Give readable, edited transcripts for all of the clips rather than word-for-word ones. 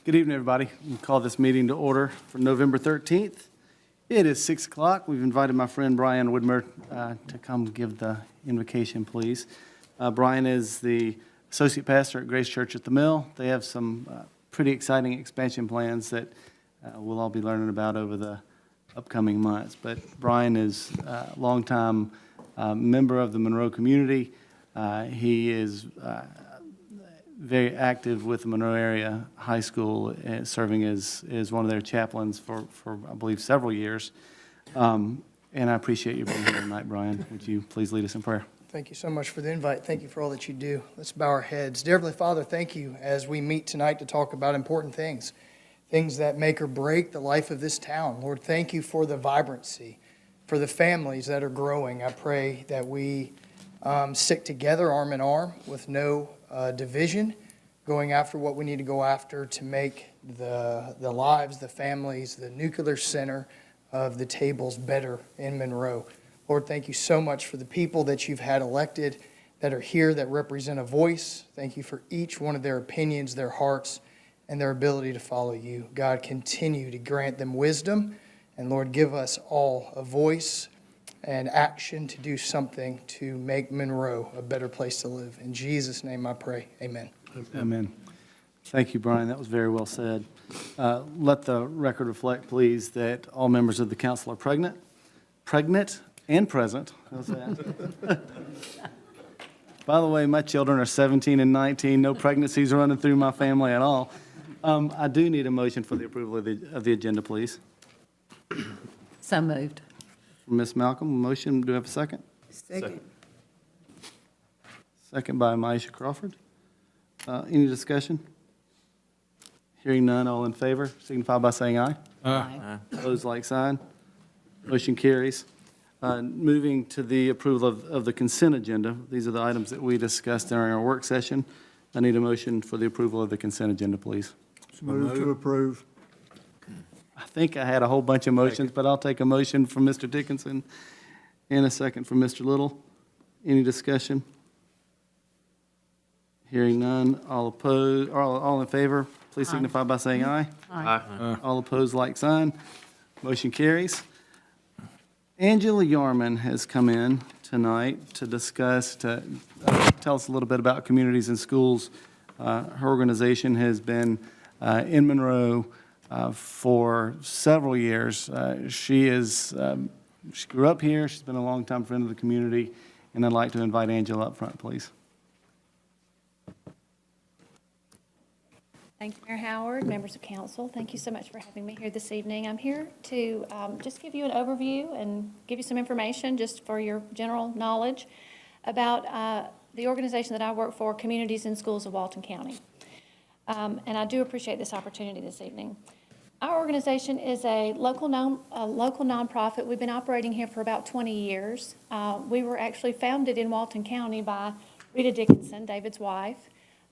Good evening, everybody. We'll call this meeting to order for November 13th. It is 6 o'clock. We've invited my friend Brian Widmer to come give the invocation, please. Brian is the associate pastor at Grace Church at the Mill. They have some pretty exciting expansion plans that we'll all be learning about over the upcoming months. But Brian is a longtime member of the Monroe community. He is very active with the Monroe Area High School, serving as one of their chaplains for I believe, several years. And I appreciate you being here tonight, Brian. Would you please lead us in prayer? Thank you so much for the invite. Thank you for all that you do. Let's bow our heads. Dear Heavenly Father, thank you as we meet tonight to talk about important things, things that make or break the life of this town. Lord, thank you for the vibrancy, for the families that are growing. I pray that we stick together arm in arm with no division, going after what we need to go after to make the lives, the families, the nuclear center of the tables better in Monroe. Lord, thank you so much for the people that you've had elected that are here that represent a voice. Thank you for each one of their opinions, their hearts, and their ability to follow you. God, continue to grant them wisdom. And Lord, give us all a voice and action to do something to make Monroe a better place to live. In Jesus' name I pray, amen. Amen. Thank you, Brian. That was very well said. Let the record reflect, please, that all members of the council are pregnant and present. How's that? By the way, my children are 17 and 19. No pregnancies running through my family at all. I do need a motion for the approval of the agenda, please. So moved. Ms. Malcolm, motion. Do I have a second? Second. Second by Maisha Crawford. Any discussion? Hearing none, all in favor, signify by saying aye. Aye. Opposed, like sign. Motion carries. Moving to the approval of the consent agenda. These are the items that we discussed during our work session. I need a motion for the approval of the consent agenda, please. Move to approve. I think I had a whole bunch of motions, but I'll take a motion from Mr. Dickinson and a second from Mr. Little. Any discussion? Hearing none, all opposed, or all in favor, please signify by saying aye. Aye. All opposed, like sign. Motion carries. Angela Yarman has come in tonight to discuss, to tell us a little bit about communities and schools. Her organization has been in Monroe for several years. She grew up here. She's been a longtime friend of the community, and I'd like to invite Angela up front, please. Thank you, Mayor Howard, members of council. Thank you so much for having me here this evening. I'm here to just give you an overview and give you some information just for your general knowledge about the organization that I work for, Communities and Schools of Walton County. And I do appreciate this opportunity this evening. Our organization is a local nonprofit. We've been operating here for about 20 years. We were actually founded in Walton County by Rita Dickinson, David's wife,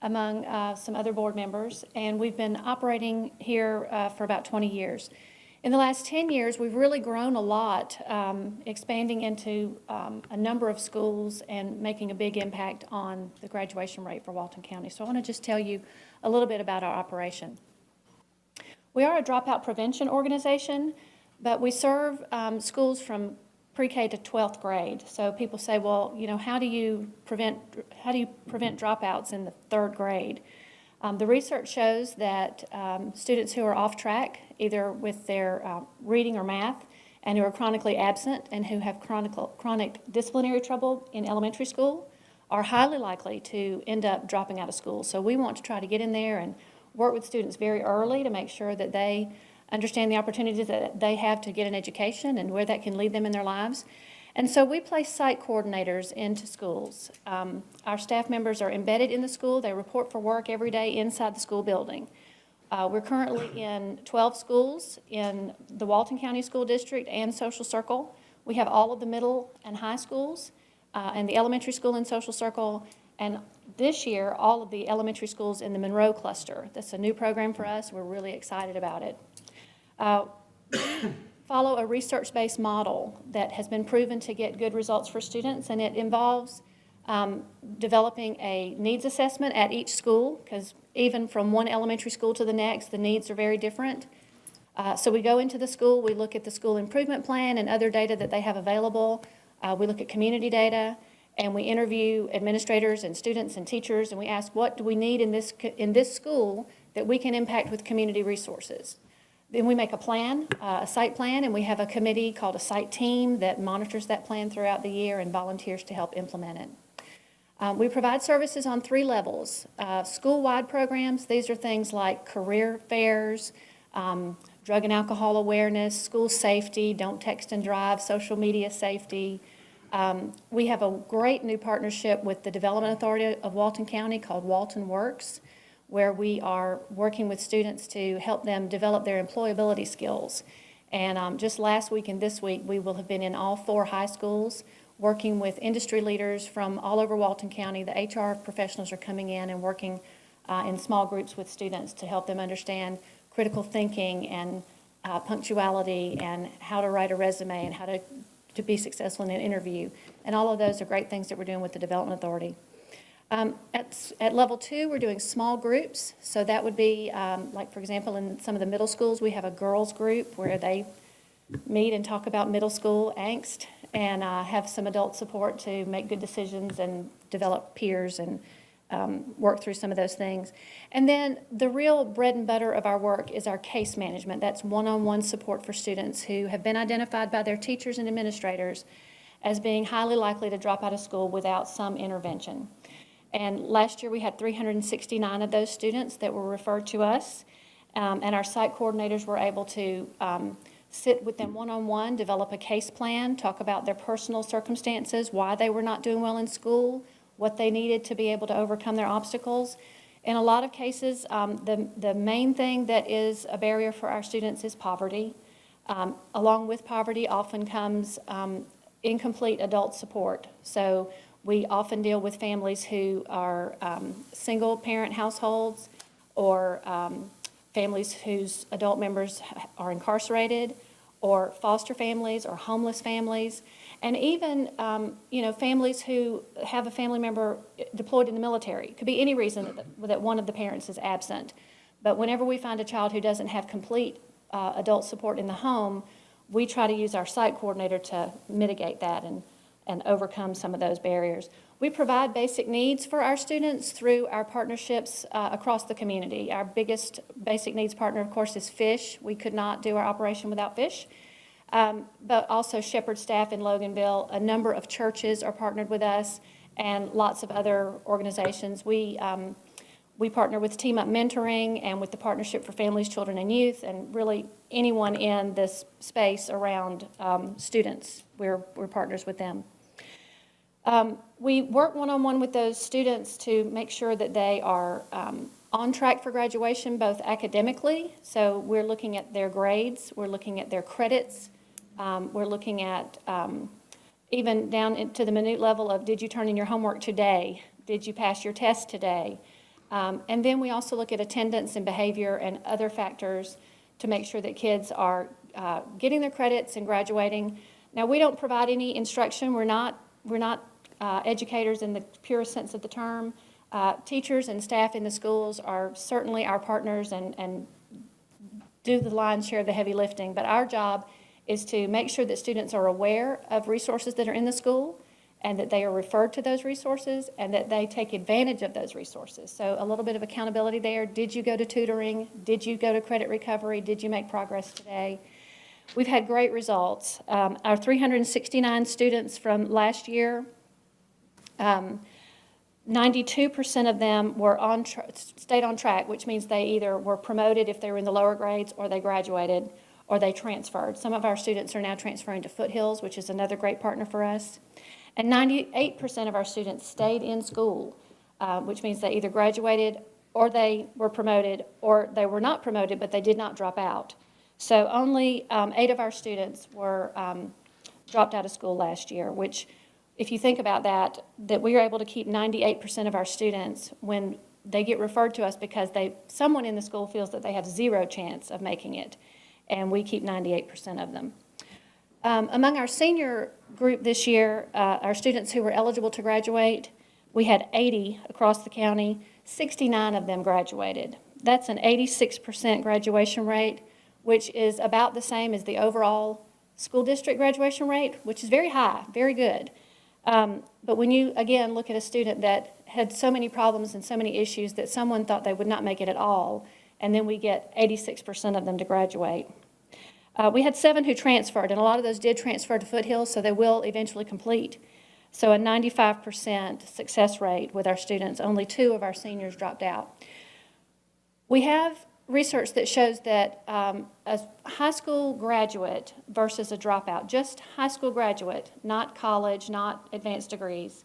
among some other board members, and we've been operating here for about 20 years. In the last 10 years, we've really grown a lot, expanding into a number of schools and making a big impact on the graduation rate for Walton County. So I want to just tell you a little bit about our operation. We are a dropout prevention organization, but we serve schools from pre-K to 12th grade. So people say, well, you know, how do you prevent dropouts in the 3rd grade? The research shows that students who are off track, either with their reading or math, and who are chronically absent and who have chronic disciplinary trouble in elementary school, are highly likely to end up dropping out of school. So we want to try to get in there and work with students very early to make sure that they understand the opportunities that they have to get an education and where that can lead them in their lives. And so we place site coordinators into schools. Our staff members are embedded in the school. They report for work every day inside the school building. We're currently in 12 schools in the Walton County School District and Social Circle. We have all of the middle and high schools and the elementary school and Social Circle, and this year, all of the elementary schools in the Monroe cluster. That's a new program for us. We're really excited about it. Follow a research-based model that has been proven to get good results for students, and it involves developing a needs assessment at each school, because even from one elementary school to the next, the needs are very different. So we go into the school, we look at the school improvement plan and other data that they have available. We look at community data, and we interview administrators and students and teachers, and we ask, what do we need in this school that we can impact with community resources? Then we make a plan, a site plan, and we have a committee called a site team that monitors that plan throughout the year and volunteers to help implement it. We provide services on 3 levels. School-wide programs, these are things like career fairs, drug and alcohol awareness, school safety, don't text and drive, social media safety. We have a great new partnership with the Development Authority of Walton County called Walton Works, where we are working with students to help them develop their employability skills. And just last week and this week, we will have been in all 4 high schools working with industry leaders from all over Walton County. The HR professionals are coming in and working in small groups with students to help them understand critical thinking and punctuality and how to write a resume and how to be successful in an interview. And all of those are great things that we're doing with the Development Authority. At level 2, we're doing small groups. So that would be, like, for example, in some of the middle schools, we have a girls group where they meet and talk about middle school angst and have some adult support to make good decisions and develop peers and work through some of those things. And then the real bread and butter of our work is our case management. That's one-on-one support for students who have been identified by their teachers and administrators as being highly likely to drop out of school without some intervention. And last year, we had 369 of those students that were referred to us, and our site coordinators were able to sit with them one-on-one, develop a case plan, talk about their personal circumstances, why they were not doing well in school, what they needed to be able to overcome their obstacles. In a lot of cases, the main thing that is a barrier for our students is poverty. Along with poverty often comes incomplete adult support. So we often deal with families who are single-parent households or families whose adult members are incarcerated, or foster families or homeless families, and even families who have a family member deployed in the military. It could be any reason that one of the parents is absent. But whenever we find a child who doesn't have complete adult support in the home, we try to use our site coordinator to mitigate that and overcome some of those barriers. We provide basic needs for our students through our partnerships across the community. Our biggest basic needs partner, of course, is Fish. We could not do our operation without Fish. But also Shepherd Staff in Loganville. A number of churches are partnered with us and lots of other organizations. We partner with Team Up Mentoring and with the Partnership for Families, Children, and Youth, and really anyone in this space around students. We're partners with them. We work one-on-one with those students to make sure that they are on track for graduation, both academically. So we're looking at their grades, we're looking at their credits, we're looking at even down to the minute level of, did you turn in your homework today? Did you pass your test today? And then we also look at attendance and behavior and other factors to make sure that kids are getting their credits and graduating. Now, we don't provide any instruction. We're not educators in the purest sense of the term. Teachers and staff in the schools are certainly our partners and do the lion's share of the heavy lifting. But our job is to make sure that students are aware of resources that are in the school and that they are referred to those resources and that they take advantage of those resources. So a little bit of accountability there. Did you go to tutoring? Did you go to credit recovery? Did you make progress today? We've had great results. Our 369 students from last year, 92% of them were stayed on track, which means they either were promoted if they were in the lower grades, or they graduated, or they transferred. Some of our students are now transferring to Foothills, which is another great partner for us. And 98% of our students stayed in school, which means they either graduated or they were promoted, or they were not promoted, but they did not drop out. So only 8 of our students were dropped out of school last year, which, if you think about that we are able to keep 98% of our students when they get referred to us because someone in the school feels that they have 0 chance of making it, and we keep 98% of them. Among our senior group this year, our students who were eligible to graduate, We had 80 across the county, 69 of them graduated. That's an 86% graduation rate, which is about the same as the overall school district graduation rate, which is very high, very good. But when you, again, look at a student that had so many problems and so many issues that someone thought they would not make it at all, and then we get 86% of them to graduate. We had 7 who transferred, and a lot of those did transfer to Foothills, so they will eventually complete. So a 95% success rate with our students. Only 2 of our seniors dropped out. We have research that shows that a high school graduate versus a dropout, just high school graduate, not college, not advanced degrees,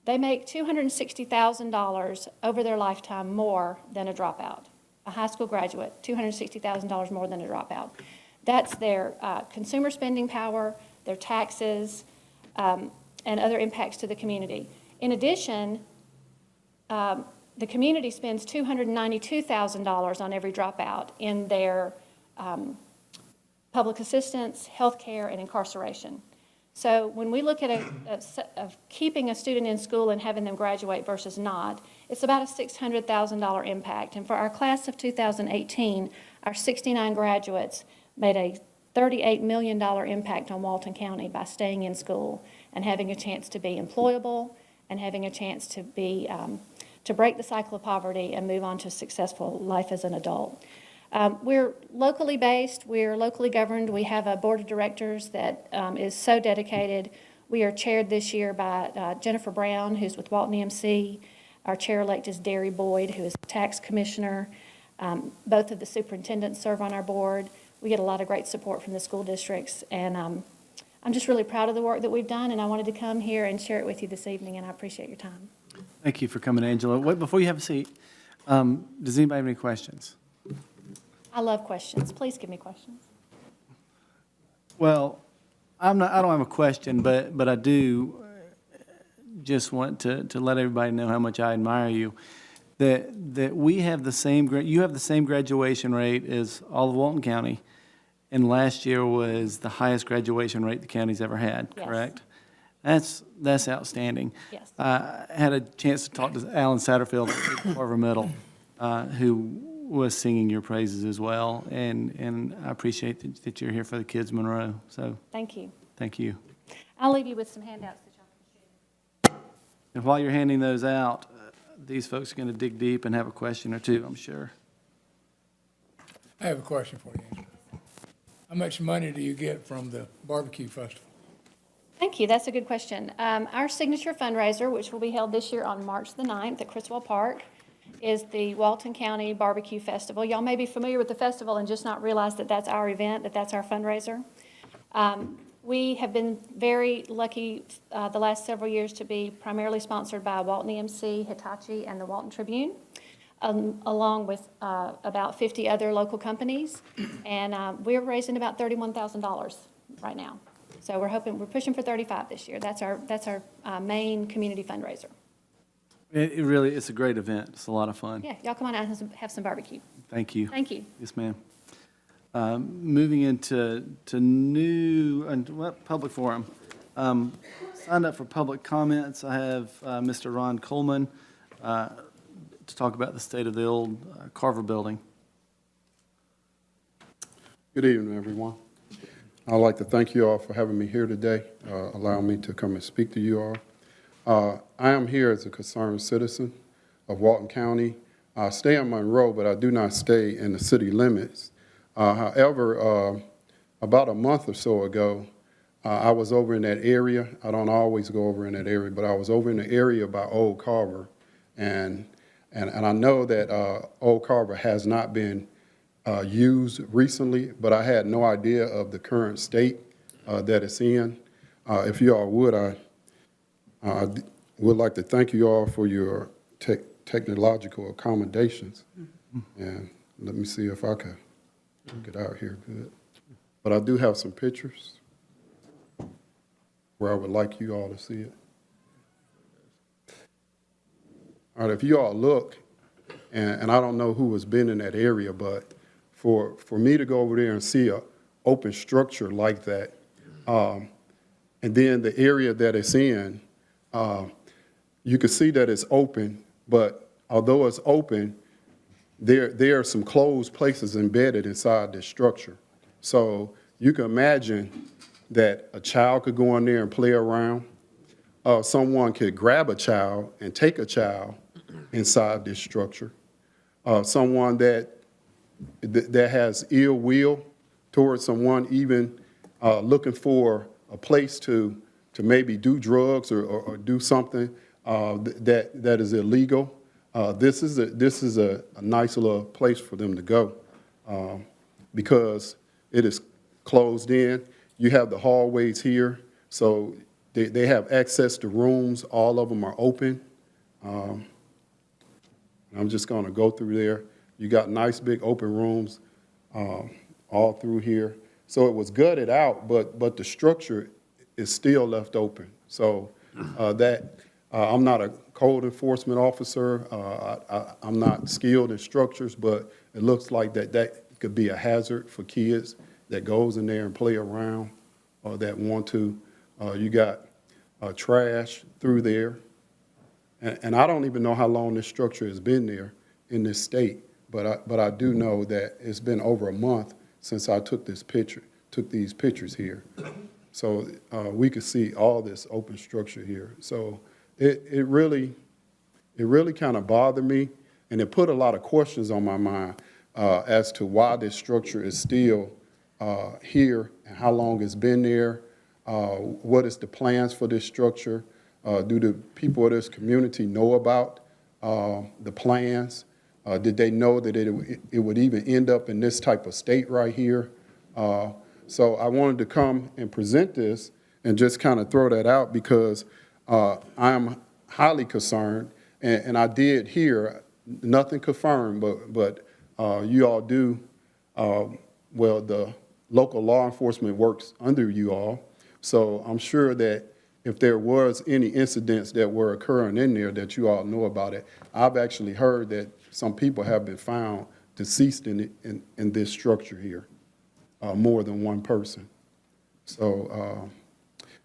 they make $260,000 over their lifetime more than a dropout. A high school graduate, $260,000 more than a dropout. That's their consumer spending power, their taxes, and other impacts to the community. In addition, the community spends $292,000 on every dropout in their public assistance, health care, and incarceration. So when we look at keeping a student in school and having them graduate versus not, it's about a $600,000 impact. And for our class of 2018, our 69 graduates made a $38 million impact on Walton County by staying in school and having a chance to be employable and having a chance to be to break the cycle of poverty and move on to a successful life as an adult. We're locally based, we're locally governed, we have a board of directors that is so dedicated. We are chaired this year by Jennifer Brown, who's with Walton EMC. Our chair-elect is Derry Boyd, who is the tax commissioner. Both of the superintendents serve on our board. We get a lot of great support from the school districts, and I'm just really proud of the work that we've done, and I wanted to come here and share it with you this evening, and I appreciate your time. Thank you for coming, Angela. Wait, before you have a seat, does anybody have any questions? I love questions. Please give me questions. Well, I don't have a question, but I do just want to let everybody know how much I admire you. That we have the same, you have the same graduation rate as all of Walton County, and last year was the highest graduation rate the county's ever had, Yes. correct? That's outstanding. Yes. I had a chance to talk to Alan Satterfield at Carver Middle, who was singing your praises as well, and I appreciate that you're here for the Kids Monroe, so Thank you. thank you. I'll leave you with some handouts that y'all can share. And while you're handing those out, these folks are going to dig deep and have a question or two, I'm sure. I have a question for you, Angela. How much money do you get from the barbecue festival? Thank you. That's a good question. Our signature fundraiser, which will be held this year on March the 9th at Criswell Park, is the Walton County Barbecue Festival. Y'all may be familiar with the festival and just not realize that that's our event, that that's our fundraiser. We have been very lucky the last several years to be primarily sponsored by Walton EMC, Hitachi, and the Walton Tribune, along with about 50 other local companies. And we're raising about $31,000 right now. So we're pushing for 35 this year. That's our main community fundraiser. It really, it's a great event. It's a lot of fun. Yeah, y'all come on out and have some barbecue. Thank you. Thank you. Yes, ma'am. Moving into new public forum. Signed up for public comments. I have Mr. Ron Coleman to talk about the state of the old Carver building. Good evening, everyone. I'd like to thank you all for having me here today, allowing me to come and speak to you all. I am here as a concerned citizen of Walton County. I stay in Monroe, but I do not stay in the city limits. However, about a month or so ago, I was over in that area. I don't always go over in that area, but I was over in the area by Old Carver, and I know that Old Carver has not been used recently, but I had no idea of the current state that it's in. If you all would, I would like to thank you all for your technological accommodations. And let me see if I can get out here good. But I do have some pictures where I would like you all to see it. All right, if you all look, and I don't know who has been in that area, but for me to go over there and see an open structure like that, and then the area that it's in, you can see that it's open, but although it's open, there are some closed places embedded inside this structure. So you can imagine that a child could go in there and play around. Someone could grab a child and take a child inside this structure. Someone that has ill will towards someone, even looking for a place to maybe do drugs or do something that is illegal. This is a nice little place for them to go because it is closed in. You have the hallways here, so they have access to rooms. All of them are open. I'm just going to go through there. You got nice big open rooms all through here. So it was gutted out, but the structure is still left open. So I'm not a code enforcement officer. I'm not skilled in structures, but it looks like that could be a hazard for kids that goes in there and play around or that want to. You got trash through there. And I don't even know how long this structure has been there in this state, but I do know that it's been over a month since I took these pictures here. So we could see all this open structure here. So it really kind of bothered me, and it put a lot of questions on my mind as to why this structure is still here and how long it's been there. What is the plans for this structure? Do the people of this community know about the plans? Did they know that it would even end up in this type of state right here? So I wanted to come and present this and just kind of throw that out because I am highly concerned, and I did hear, nothing confirmed, but you all do, well, the local law enforcement works under you all, so I'm sure that if there was any incidents that were occurring in there that you all know about it. I've actually heard that some people have been found deceased in this structure here, more than one person. So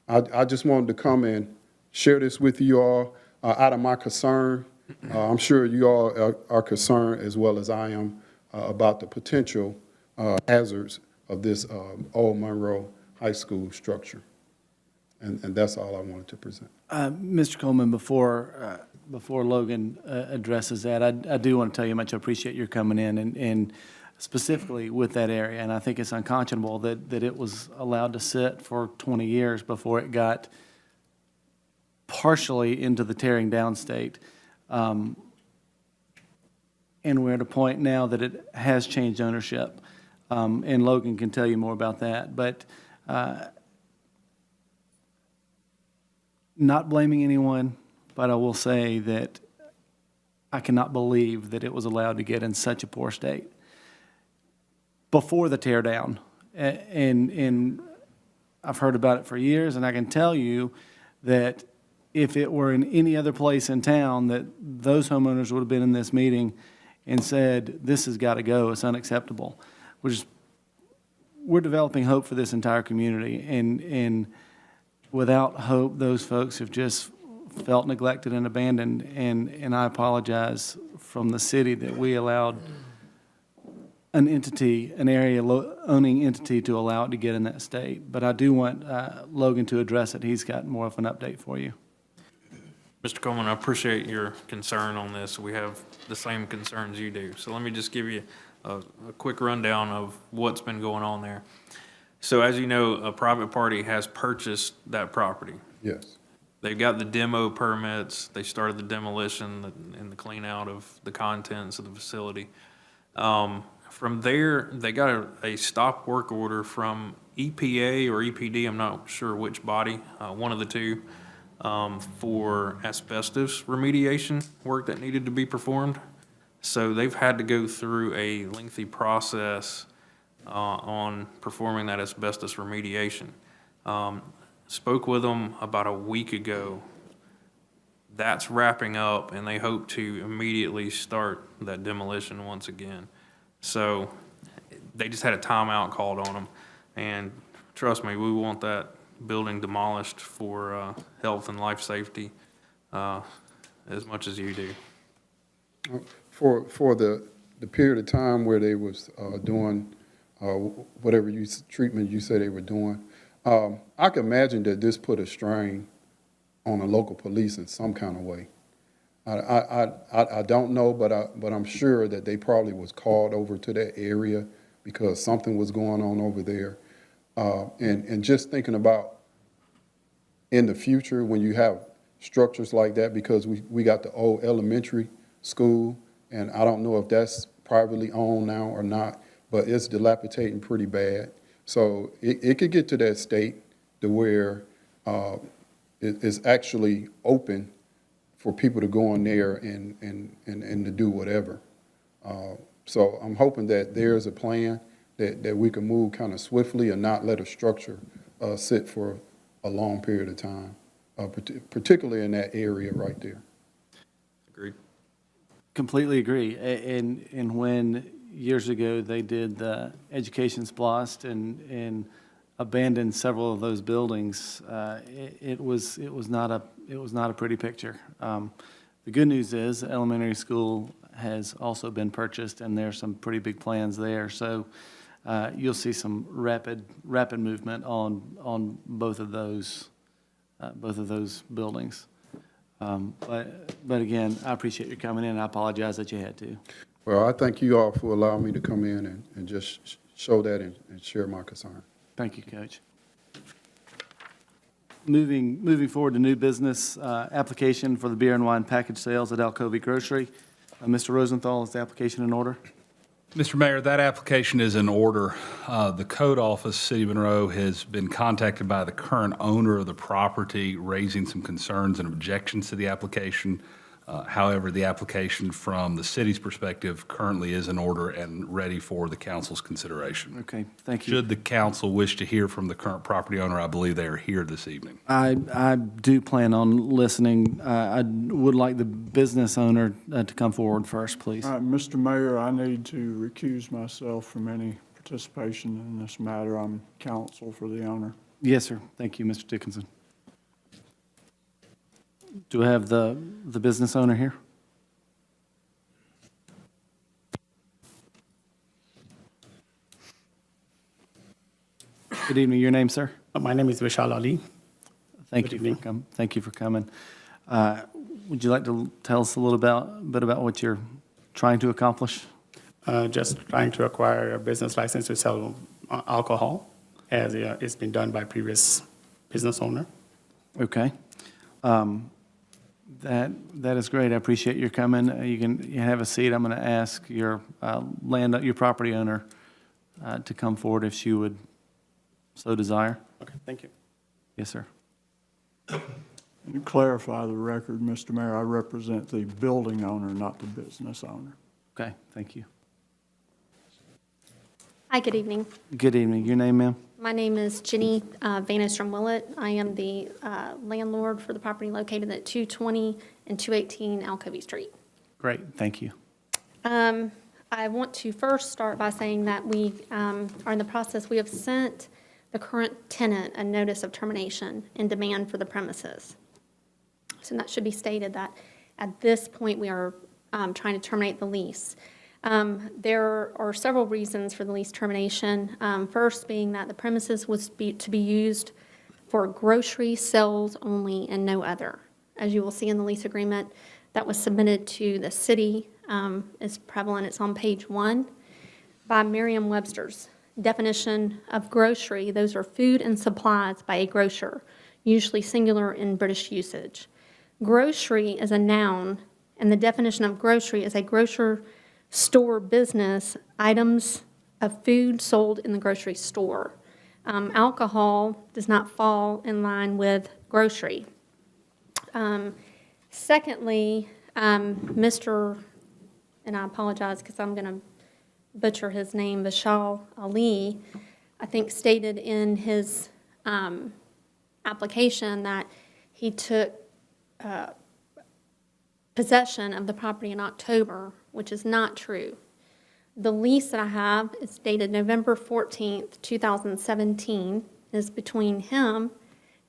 I just wanted to come and share this with you all out of my concern. I'm sure you all are concerned as well as I am about the potential hazards of this Old Monroe High School structure. And that's all I wanted to present. Mr. Coleman, before Logan addresses that, I do want to tell you how much I appreciate your coming in and specifically with that area. And I think it's unconscionable that it was allowed to sit for 20 years before it got partially into the tearing down state. And we're at a point now that it has changed ownership. And Logan can tell you more about that. But not blaming anyone, but I will say that I cannot believe that it was allowed to get in such a poor state before the tear down. And I've heard about it for years, and I can tell you that if it were in any other place in town, that those homeowners would have been in this meeting and said, this has got to go, it's unacceptable. We're developing hope for this entire community, and without hope, those folks have just felt neglected and abandoned, and I apologize from the city that we allowed an entity, an area-owning entity to allow it to get in that state. But I do want Logan to address it. He's got more of an update for you. Mr. Coleman, I appreciate your concern on this. We have the same concerns you do. So let me just give you a quick rundown of what's been going on there. So as you know, a private party has purchased that property. Yes. They've got the demo permits. They started the demolition and the clean out of the contents of the facility. From there, they got a stop work order from EPA or EPD, I'm not sure which body, one of the two, for asbestos remediation work that needed to be performed. So they've had to go through a lengthy process on performing that asbestos remediation. Spoke with them about a week ago. That's wrapping up, and they hope to immediately start that demolition once again. So they just had a timeout called on them, and trust me, we want that building demolished for health and life safety as much as you do. For the period of time where they was doing whatever treatment you said they were doing, I can imagine that this put a strain on the local police in some kind of way. I don't know, but I'm sure that they probably was called over to that area because something was going on over there. And just thinking about in the future when you have structures like that, because we got the old elementary school, and I don't know if that's privately owned now or not, but it's dilapidating pretty bad. So it could get to that state to where it's actually open for people to go in there and to do whatever. So I'm hoping that there's a plan that we can move kind of swiftly and not let a structure sit for a long period of time, particularly in that area right there. Agreed. Completely agree. And when years ago they did the education splost and abandoned several of those buildings, it was not a pretty picture. The good news is the elementary school has also been purchased, and there's some pretty big plans there. So you'll see some rapid movement on both of those buildings. But again, I appreciate you coming in. I apologize that you had to. Well, I thank you all for allowing me to come in and just show that and share my concern. Thank you, Coach. Moving forward to new business, application for the beer and wine package sales at Alcovy Grocery. Mr. Rosenthal, is the application in order? Mr. Mayor, that application is in order. The code office, City of Monroe, has been contacted by the current owner of the property, raising some concerns and objections to the application. However, the application from the city's perspective currently is in order and ready for the council's consideration. Okay, thank you. Should the council wish to hear from the current property owner, I believe they are here this evening. I do plan on listening. I would like the business owner to come forward first, please. All right, Mr. Mayor, I need to recuse myself from any participation in this matter. I'm counsel for the owner. Yes, sir. Thank you, Mr. Dickinson. Do I have the business owner here? Good evening. Your name, sir? My name is Vishal Ali. Thank Good you evening. for coming. Thank you for coming. Would you like to tell us a little bit about what you're trying to accomplish? Just trying to acquire a business license to sell alcohol, as it's been done by previous business owner. Okay. That is great. I appreciate your coming. You have a seat. I'm going to ask your your property owner to come forward if she would so desire. Okay, thank you. Yes, sir. To clarify the record, Mr. Mayor, I represent the building owner, not the business owner. Okay, thank you. Hi, good evening. Good evening. Your name, ma'am? My name is Jenny Vanistrom Willett. I am the landlord for the property located at 220 and 218 Alcovy Street. Great, thank you. I want to first start by saying that we are in the process, we have sent the current tenant a notice of termination in demand for the premises. So that should be stated that at this point, we are trying to terminate the lease. There are several reasons for the lease termination. First being that the premises was to be used for grocery sales only and no other. As you will see in the lease agreement that was submitted to the city, is prevalent, it's on page 1, by Merriam-Webster's definition of grocery. Those are food and supplies by a grocer, usually singular in British usage. Grocery is a noun, and the definition of grocery is a grocer store business, items of food sold in the grocery store. Alcohol does not fall in line with grocery. Secondly, Mr., and I apologize because I'm going to butcher his name, Vishal Ali, I think stated in his application that he took possession of the property in October, which is not true. The lease that I have is dated November 14th, 2017, is between him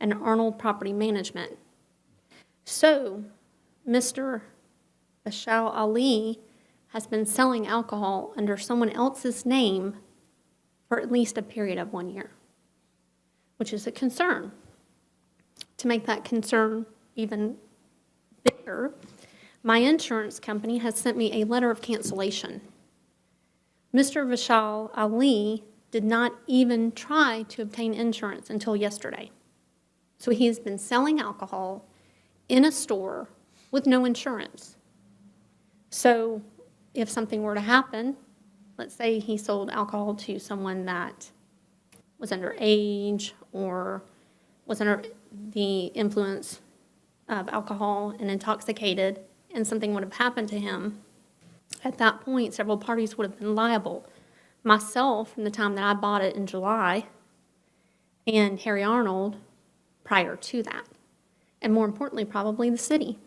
and Arnold Property Management. So Mr. Bashal Ali has been selling alcohol under someone else's name for at least a period of 1 year, which is a concern. To make that concern even bigger, my insurance company has sent me a letter of cancellation. Mr. Vishal Ali did not even try to obtain insurance until yesterday. So he has been selling alcohol in a store with no insurance. So if something were to happen, let's say he sold alcohol to someone that was underage or was under the influence of alcohol and intoxicated, and something would have happened to him, at that point, several parties would have been liable. Myself, from the time that I bought it in July, and Harry Arnold prior to that. And more importantly, probably the city.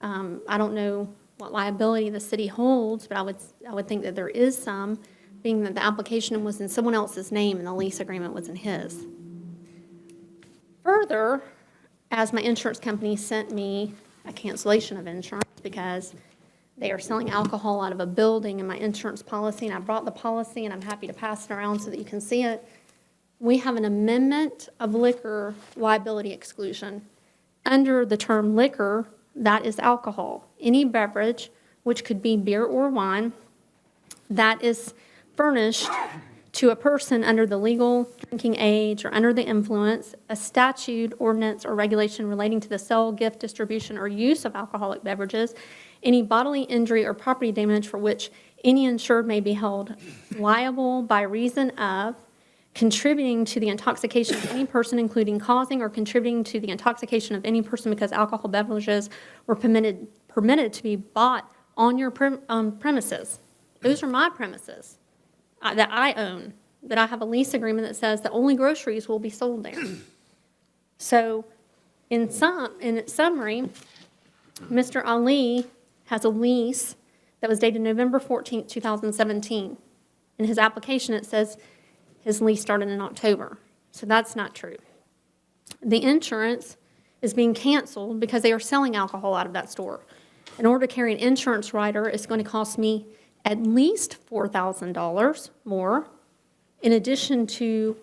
I don't know what liability the city holds, but I would think that there is some, being that the application was in someone else's name and the lease agreement was in his. Further, as my insurance company sent me a cancellation of insurance because they are selling alcohol out of a building in my insurance policy, and I brought the policy, and I'm happy to pass it around so that you can see it. We have an amendment of liquor liability exclusion. Under the term liquor, that is alcohol. Any beverage, which could be beer or wine, that is furnished to a person under the legal drinking age or under the influence, a statute, ordinance, or regulation relating to the sale, gift, distribution, or use of alcoholic beverages, any bodily injury or property damage for which any insured may be held liable by reason of contributing to the intoxication of any person, including causing or contributing to the intoxication of any person because alcohol beverages were permitted to be bought on your premises. Those are my premises that I own, that I have a lease agreement that says that only groceries will be sold there. So in summary, Mr. Ali has a lease that was dated November 14th, 2017. In his application, it says his lease started in October. So that's not true. The insurance is being canceled because they are selling alcohol out of that store. In order to carry an insurance rider, it's going to cost me at least $4,000 more, in addition to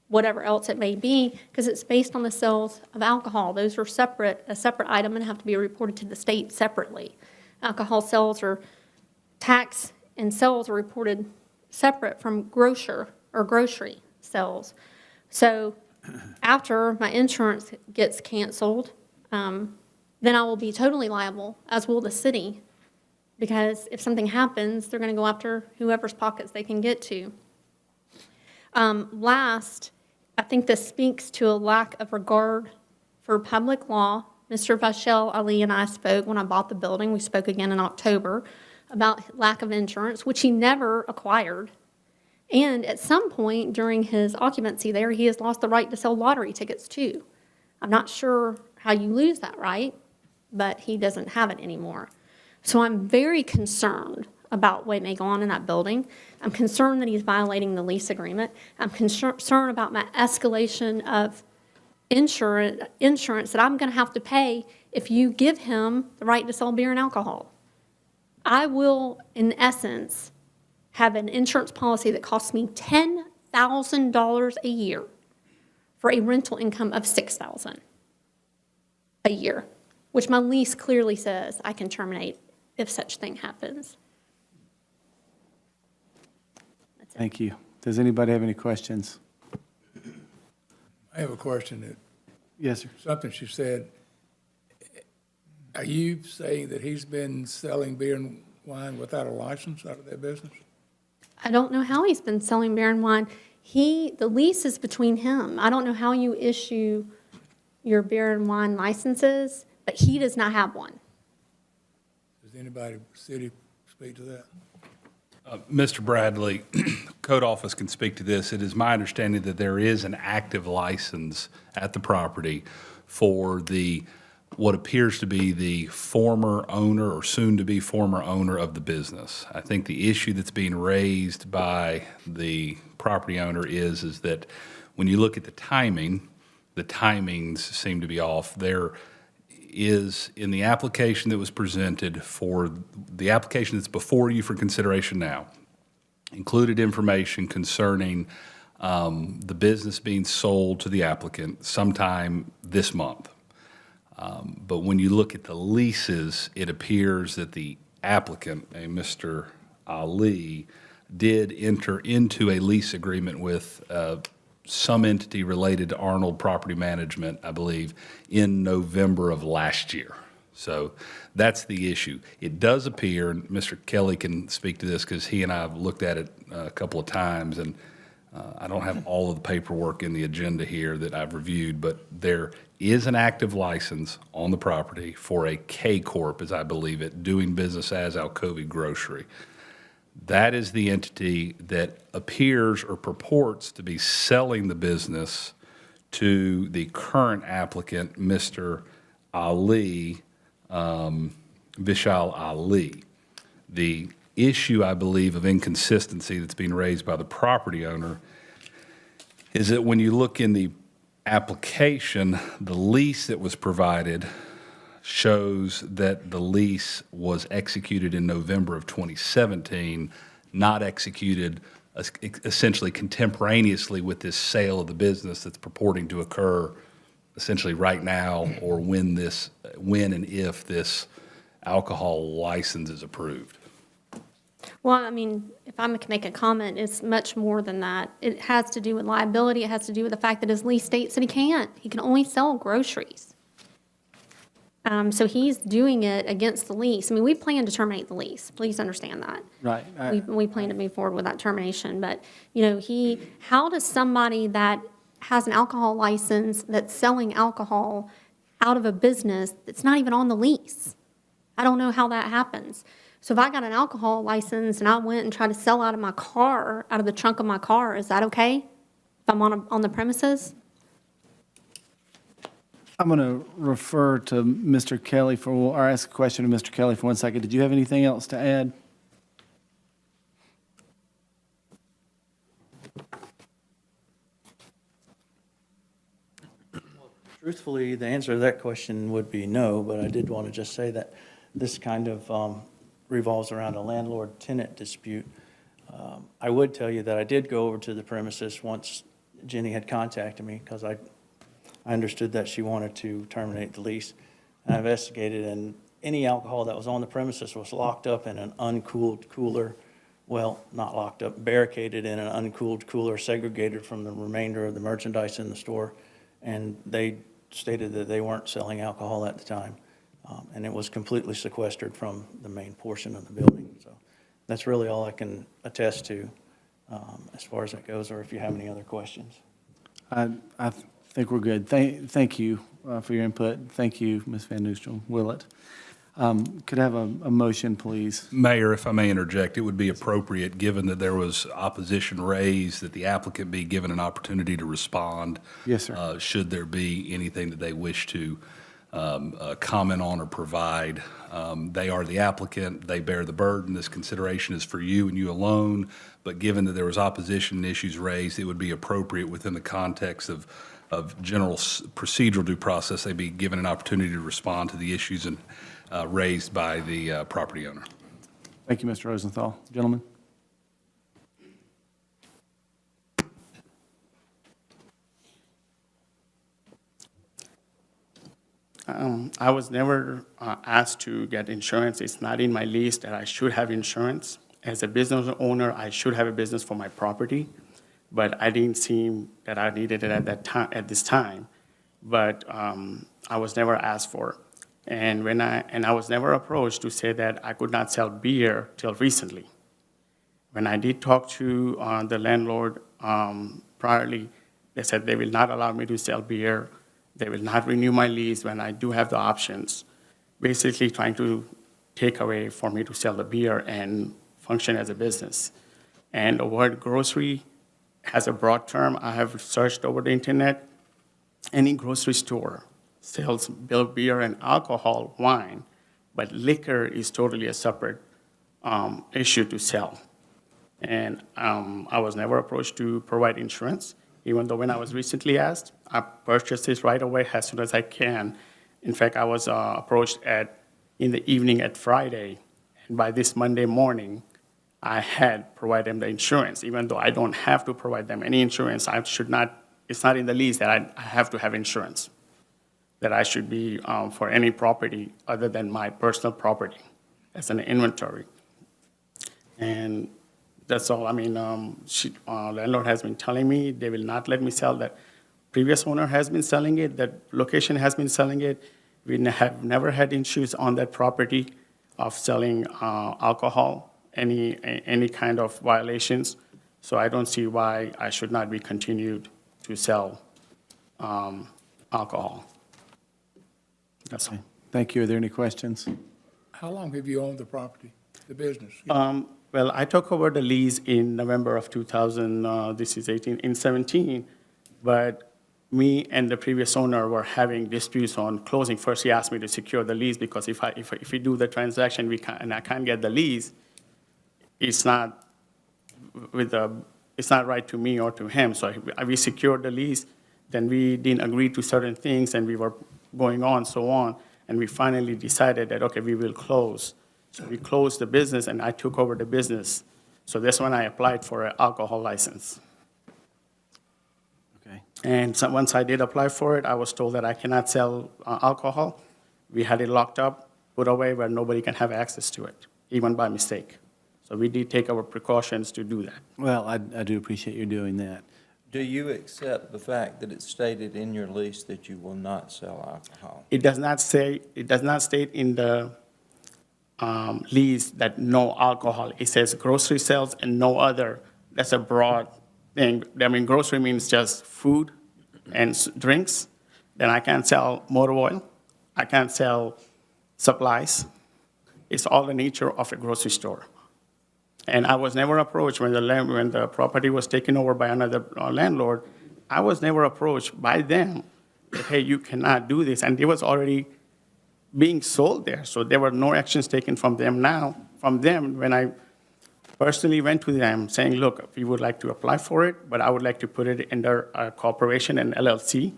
whatever else it may be, because it's based on the sales of alcohol. Those are a separate item and have to be reported to the state separately. Alcohol sales or tax and sales are reported separate from grocery sales. So after my insurance gets canceled, then I will be totally liable, as will the city, because if something happens, they're going to go after whoever's pockets they can get to. Last, I think this speaks to a lack of regard for public law. Mr. Vashel Ali and I spoke when I bought the building. We spoke again in October about lack of insurance, which he never acquired. And at some point during his occupancy there, he has lost the right to sell lottery tickets too. I'm not sure how you lose that right, but he doesn't have it anymore. So I'm very concerned about what may go on in that building. I'm concerned that he's violating the lease agreement. I'm concerned about my escalation of insurance that I'm going to have to pay if you give him the right to sell beer and alcohol. I will, in essence, have an insurance policy that costs me $10,000 a year for a rental income of $6,000 a year, which my lease clearly says I can terminate if such thing happens. That's it. Thank you. Does anybody have any questions? I have a question that, Yes, sir. something she said. Are you saying that he's been selling beer and wine without a license out of that business? I don't know how he's been selling beer and wine. The lease is between him. I don't know how you issue your beer and wine licenses, but he does not have one. Does anybody, city, speak to that? Mr. Bradley, code office can speak to this. It is my understanding that there is an active license at the property for what appears to be the former owner or soon-to-be former owner of the business. I think the issue that's being raised by the property owner is that when you look at the timings seem to be off. is in the application that was presented for, the application that's before you for consideration now, included information concerning the business being sold to the applicant sometime this month. But when you look at the leases, it appears that the applicant, a Mr. Ali, did enter into a lease agreement with some entity related to Arnold Property Management, I believe, in November of last year. So that's the issue. It does appear, and Mr. Kelly can speak to this because he and I have looked at it a couple of times, and I don't have all of the paperwork in the agenda here that I've reviewed, but there is an active license on the property for a K-Corp, as I believe it, doing business as Alcovy Grocery. That is the entity that appears or purports to be selling the business to the current applicant, Mr. Ali, Vishal Ali. The issue, I believe, of inconsistency that's being raised by the property owner is that when you look in the application, the lease that was provided shows that the lease was executed in November of 2017, not executed essentially contemporaneously with this sale of the business that's purporting to occur essentially right now, or when and if this alcohol license is approved. Well, I mean, if I can make a comment, it's much more than that. It has to do with liability. It has to do with the fact that his lease states that he can't. He can only sell groceries. So he's doing it against the lease. I mean, we plan to terminate the lease. Please understand that. Right. We plan to move forward with that termination. But, you know, how does somebody that has an alcohol license that's selling alcohol out of a business that's not even on the lease? I don't know how that happens. So if I got an alcohol license and I went and tried to sell out of my car, out of the trunk of my car, is that okay? If I'm on the premises? I'm going to refer to Mr. Kelly or ask a question to Mr. Kelly for 1 second. Did you have anything else to add? Truthfully, the answer to that question would be no, but I did want to just say that this kind of revolves around a landlord-tenant dispute. I would tell you that I did go over to the premises once Jenny had contacted me, because I understood that she wanted to terminate the lease. And I investigated, and any alcohol that was on the premises was locked up in an uncooled cooler. Well, not locked up, barricaded in an uncooled cooler, segregated from the remainder of the merchandise in the store. And they stated that they weren't selling alcohol at the time. And it was completely sequestered from the main portion of the building. So that's really all I can attest to as far as that goes, or if you have any other questions. I think we're good. Thank you for your input. Thank you, Ms. Van Noostrom. Willett. Could I have a motion, please? Mayor, if I may interject, it would be appropriate, given that there was opposition raised, that the applicant be given an opportunity to respond. Yes, sir. Should there be anything that they wish to comment on or provide. They are the applicant. They bear the burden. This consideration is for you and you alone. But given that there was opposition and issues raised, it would be appropriate within the context of general procedural due process, they be given an opportunity to respond to the issues raised by the property owner. Thank you, Mr. Rosenthal. Gentlemen? I was never asked to get insurance. It's not in my list that I should have insurance. As a business owner, I should have a business for my property, but I didn't see that I needed it at that time, at this time. But I was never asked for it. And I was never approached to say that I could not sell beer till recently. When I did talk to the landlord priorly, they said they will not allow me to sell beer. They will not renew my lease when I do have the options, basically trying to take away for me to sell the beer and function as a business. And the word grocery has a broad term. I have searched over the internet. Any grocery store sells beer and alcohol, wine, but liquor is totally a separate issue to sell. And I was never approached to provide insurance, even though when I was recently asked, I purchased this right away as soon as I can. In fact, I was approached in the evening at Friday, and by this Monday morning, I had provided them the insurance. Even though I don't have to provide them any insurance, I should not, it's not in the lease that I have to have insurance, that I should be for any property other than my personal property as an inventory. And that's all. I mean, landlord has been telling me they will not let me sell that. Previous owner has been selling it, that location has been selling it. We have never had issues on that property of selling alcohol, any kind of violations. So I don't see why I should not be continued to sell alcohol. That's all. Thank you. Are there any questions? How long have you owned the property, the business? Well, I took over the lease in November of 2017, but me and the previous owner were having disputes on closing. First, he asked me to secure the lease because if we do the transaction, and I can't get the lease, it's not right to me or to him. So we secured the lease, then we didn't agree to certain things, and we were going on, so on, and we finally decided that, okay, we will close. So we closed the business, and I took over the business. So that's when I applied for an alcohol license. Okay. And so once I did apply for it, I was told that I cannot sell alcohol. We had it locked up, put away where nobody can have access to it, even by mistake. So we did take our precautions to do that. Well, I do appreciate you doing that. Do you accept the fact that it's stated in your lease that you will not sell alcohol? It does not state in the lease that no alcohol. It says grocery sales and no other. That's a broad thing. I mean, grocery means just food and drinks. Then I can't sell motor oil. I can't sell supplies. It's all the nature of a grocery store. And I was never approached when the property was taken over by another landlord. I was never approached by them that, hey, you cannot do this. And it was already being sold there. So there were no actions taken from them when I personally went to them saying, look, we would like to apply for it, but I would like to put it under a corporation and LLC.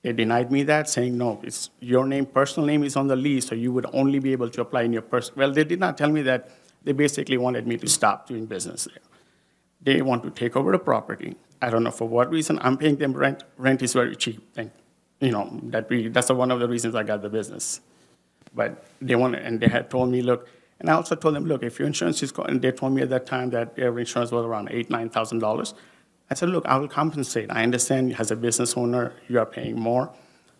They denied me that, saying, no, it's your name, personal name is on the lease, so you would only be able to apply in your personal. Well, they did not tell me that. They basically wanted me to stop doing business there. They want to take over the property. I don't know for what reason. I'm paying them rent. Rent is very cheap. And, that's one of the reasons I got the business. But and they had told me, look, and I also told them, look, if your insurance is, and they told me at that time that their insurance was around $8,000, $9,000. I said, look, I will compensate. I understand as a business owner, you are paying more.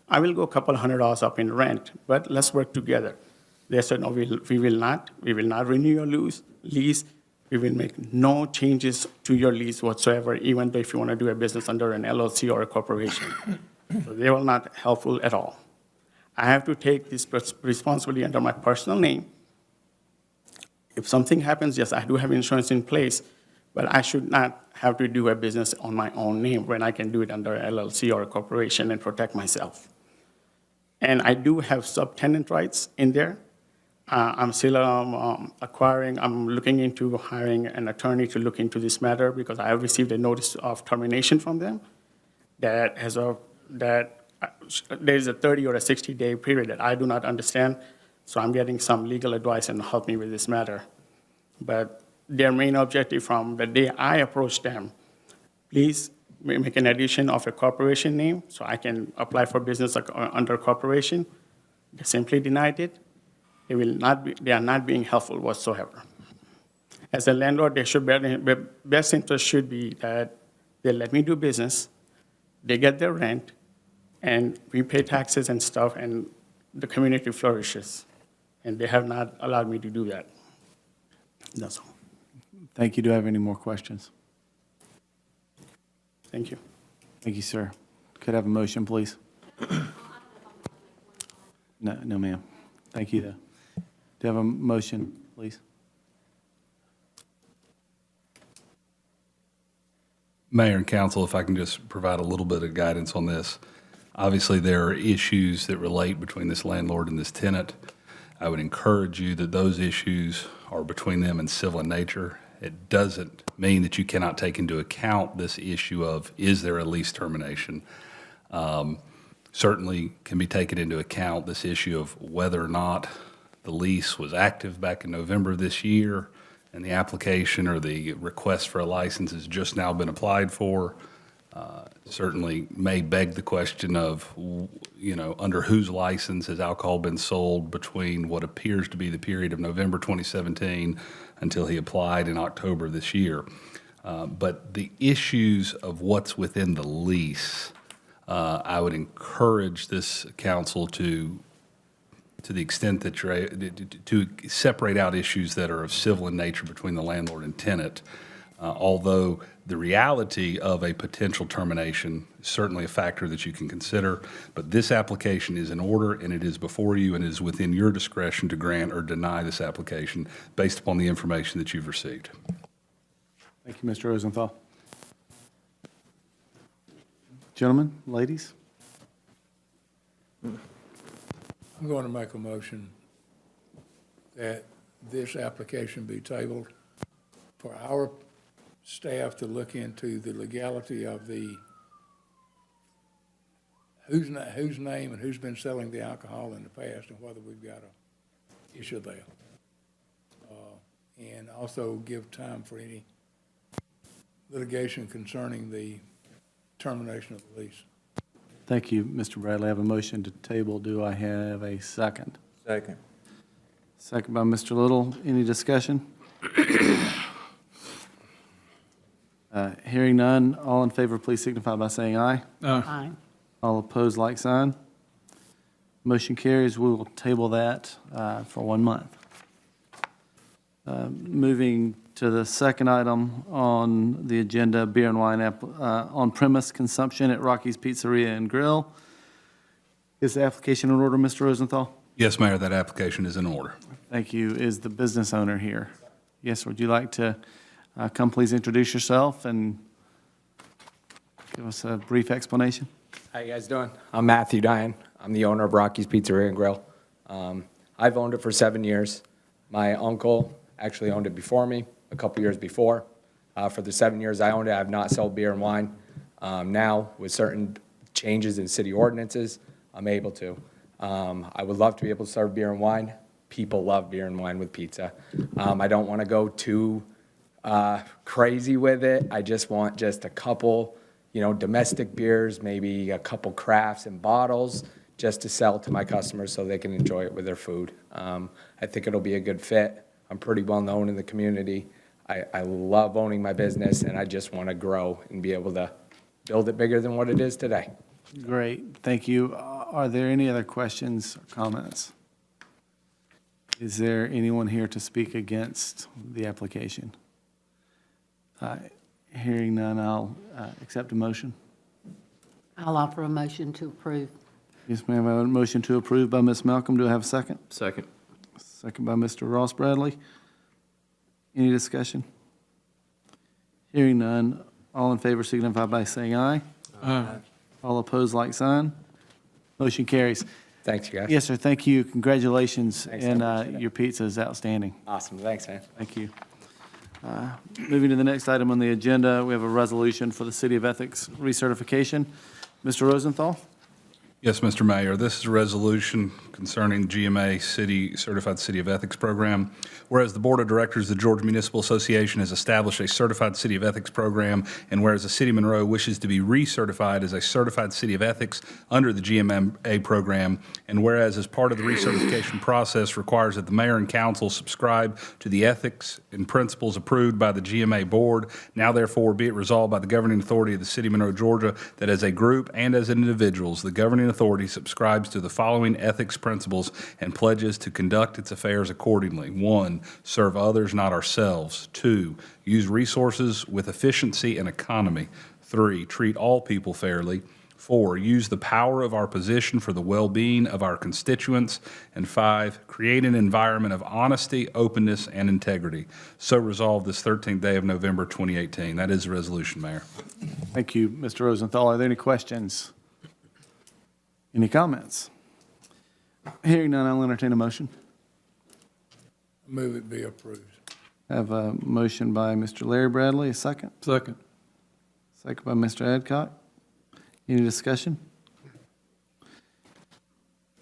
I will go a couple $100 up in rent, but let's work together. They said, no, we will not. We will not renew your lease. We will make no changes to your lease whatsoever, even though if you want to do a business under an LLC or a corporation. So they were not helpful at all. I have to take this responsibility under my personal name. If something happens, yes, I do have insurance in place, but I should not have to do a business on my own name when I can do it under an LLC or a corporation and protect myself. And I do have subtenant rights in there. I'm still I'm looking into hiring an attorney to look into this matter because I have received a notice of termination from them that there's a 30 or a 60-day period that I do not understand. So I'm getting some legal advice and help me with this matter. But their main objective from the day I approached them, please make an addition of a corporation name so I can apply for business under corporation. They simply denied it. They are not being helpful whatsoever. As a landlord, their best interest should be that they let me do business, they get their rent, and we pay taxes and stuff, and the community flourishes. And they have not allowed me to do that. That's all. Thank you. Do I have any more questions? Thank you. Thank you, sir. Could I have a motion, please? No, ma'am. Thank you, though. Do you have a motion, please? Mayor and council, if I can just provide a little bit of guidance on this. Obviously, there are issues that relate between this landlord and this tenant. I would encourage you that those issues are between them and civil in nature. It doesn't mean that you cannot take into account this issue of, is there a lease termination? certainly can be taken into account, this issue of whether or not the lease was active back in November of this year, and the application or the request for a license has just now been applied for. Certainly may beg the question of, under whose license has alcohol been sold between what appears to be the period of November 2017 until he applied in October this year. But the issues of what's within the lease, I would encourage this council to the extent that you're, to separate out issues that are of civil in nature between the landlord and tenant. Although the reality of a potential termination is certainly a factor that you can consider, but this application is in order, and it is before you, and it is within your discretion to grant or deny this application based upon the information that you've received. Thank you, Mr. Rosenthal. Gentlemen, ladies? I'm going to make a motion that this application be tabled for our staff to look into the legality of whose name and who's been selling the alcohol in the past and whether we've got a issue there. And also give time for any litigation concerning the termination of the lease. Thank you, Mr. Bradley. I have a motion to table. Do I have a second? Second. Second by Mr. Little. Any discussion? Hearing none, all in favor, please signify by saying aye. Aye. All opposed, like sign. Motion carries. We will table that for 1 month. Moving to the second item on the agenda, beer and wine on-premise consumption at Rocky's Pizzeria and Grill. Is the application in order, Mr. Rosenthal? Yes, Mayor, that application is in order. Thank you. Is the business owner here? Yes, would you like to come please introduce yourself and give us a brief explanation? How you guys doing? I'm Matthew Dyan. I'm the owner of Rocky's Pizzeria and Grill. I've owned it for 7 years. My uncle actually owned it before me, a couple years before. For the 7 years I owned it, I have not sold beer and wine. Now, with certain changes in city ordinances, I'm able to. I would love to be able to serve beer and wine. People love beer and wine with pizza. I don't want to go too crazy with it. I just want just a couple, domestic beers, maybe a couple crafts and bottles, just to sell to my customers so they can enjoy it with their food. I think it'll be a good fit. I'm pretty well known in the community. I love owning my business, and I just want to grow and be able to build it bigger than what it is today. Great, thank you. Are there any other questions or comments? Is there anyone here to speak against the application? Hearing none, I'll accept a motion. I'll offer a motion to approve. Yes, ma'am, I have a motion to approve by Ms. Malcolm. Do I have a second? Second. Second by Mr. Ross Bradley. Any discussion? Hearing none, all in favor signify by saying aye. Aye. All opposed, like sign. Motion carries. Thanks, you guys. Yes, sir, thank you. Congratulations, Thanks, I and appreciate it. your pizza is outstanding. Awesome. Thanks, man. Thank you. Moving to the next item on the agenda, we have a resolution for the City of Ethics recertification. Mr. Rosenthal? Yes, Mr. Mayor, this is a resolution concerning GMA Certified City of Ethics Program. Whereas the Board of Directors of the Georgia Municipal Association has established a Certified City of Ethics Program, and whereas the City of Monroe wishes to be recertified as a Certified City of Ethics under the GMA program, and whereas as part of the recertification process requires that the Mayor and Council subscribe to the ethics and principles approved by the GMA Board, now therefore be it resolved by the governing authority of the City of Monroe, Georgia, that as a group and as individuals, the governing authority subscribes to the following ethics principles and pledges to conduct its affairs accordingly. 1, serve others, not ourselves. 2, use resources with efficiency and economy. 3, treat all people fairly. 4, use the power of our position for the well-being of our constituents. And 5, create an environment of honesty, openness, and integrity. So resolved this 13th day of November 2018. That is the resolution, Mayor. Thank you, Mr. Rosenthal. Are there any questions? Any comments? Hearing none, I'll entertain a motion. Move it be approved. I have a motion by Mr. Larry Bradley, a second. Second. Second by Mr. Adcock. Any discussion?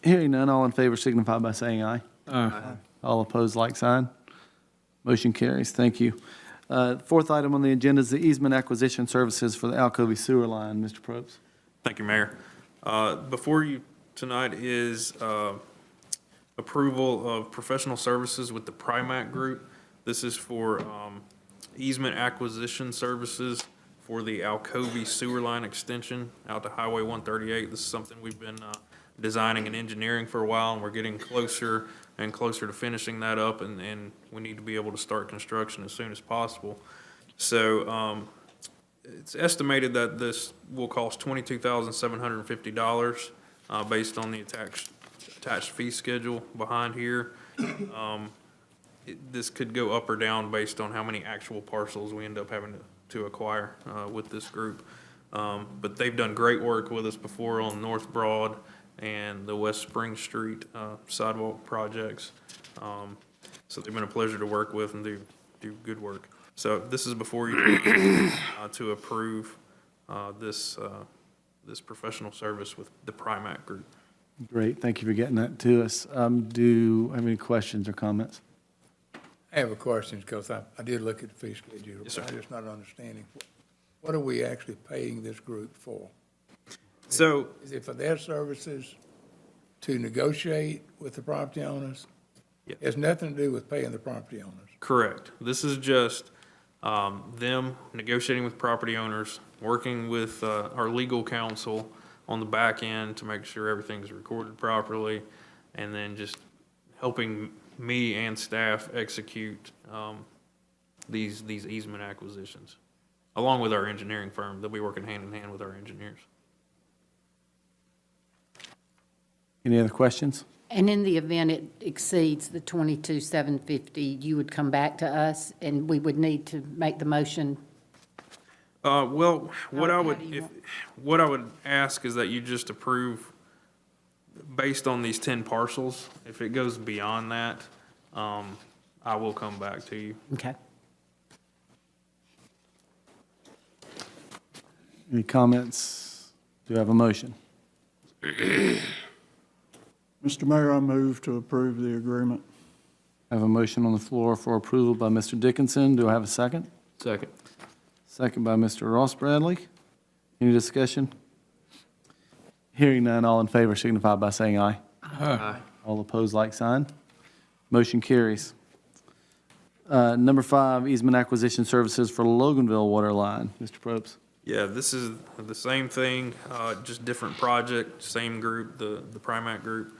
Hearing none, all in favor signify by saying aye. Aye. All opposed, like sign. Motion carries. Thank you. Fourth item on the agenda is the easement acquisition services for the Alcovey sewer line. Mr. Probst. Thank you, Mayor. Before you tonight is approval of professional services with the Primac Group. This is for easement acquisition services for the Alcovey sewer line extension out to Highway 138. This is something we've been designing and engineering for a while, and we're getting closer and closer to finishing that up, and we need to be able to start construction as soon as possible. So it's estimated that this will cost $22,750 based on the attached fee schedule behind here. This could go up or down based on how many actual parcels we end up having to acquire with this group. But they've done great work with us before on North Broad and the West Spring Street sidewalk projects. So they've been a pleasure to work with and do good work. So this is before you to approve this professional service with the Primac Group. Great, thank you for getting that to us. Do you have any questions or comments? I have a question, because I did look at the fee schedule. Yes, sir. I'm just not understanding. What are we actually paying this group for? So Is it for their services to negotiate with the property owners? Yeah. It has nothing to do with paying the property owners. correct. This is just them negotiating with property owners, working with our legal counsel on the back end to make sure everything's recorded properly, and then just helping me and staff execute these easement acquisitions, along with our engineering firm. They'll be working hand in hand with our engineers. Any other questions? And in the event it exceeds the 22,750, you would come back to us and we would need to make the motion. Well, what I How would, do you if, what I would ask is that you just approve based on these 10 parcels. If it goes beyond that, I will come back to you. Okay. Any comments? Do you have a motion? Mr. Mayor, I move to approve the agreement. I have a motion on the floor for approval by Mr. Dickinson. Do I have a second? Second. Second by Mr. Ross Bradley. Any discussion? Hearing none, all in favor signify by saying aye. Aye. All opposed, like sign. Motion carries. Number 5, easement acquisition services for Loganville water line. Mr. Probst. Yeah, this is the same thing, just different project, same group, the Primac Group.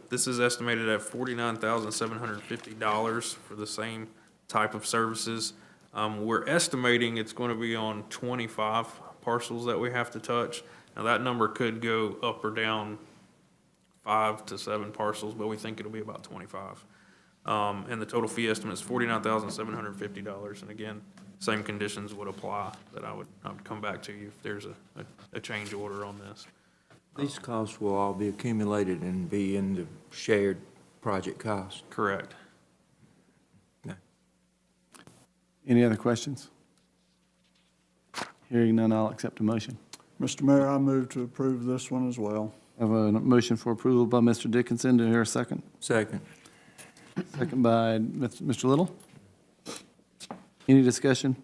This is estimated at $49,750 for the same type of services. We're estimating it's going to be on 25 parcels that we have to touch. Now, that number could go up or down 5 to 7 parcels, but we think it'll be about 25. And the total fee estimate is $49,750. And again, same conditions would apply, that I would come back to you if there's a change order on this. These costs will all be accumulated and be in the shared project cost. Correct. Any other questions? Hearing none, I'll accept a motion. Mr. Mayor, I move to approve this one as well. I have a motion for approval by Mr. Dickinson. Do I hear a second? Second. Second by Mr. Little. Any discussion?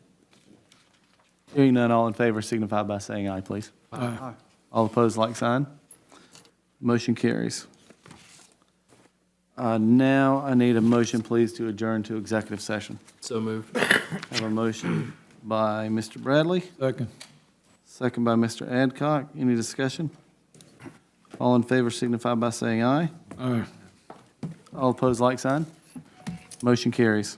Hearing none, all in favor signify by saying aye, please. Aye. All opposed, like sign. Motion carries. Now I need a motion, please, to adjourn to executive session. So moved. I have a motion by Mr. Bradley, Second. second by Mr. Adcock. Any discussion? All in favor signify by saying aye. Aye. All opposed, like sign. Motion carries.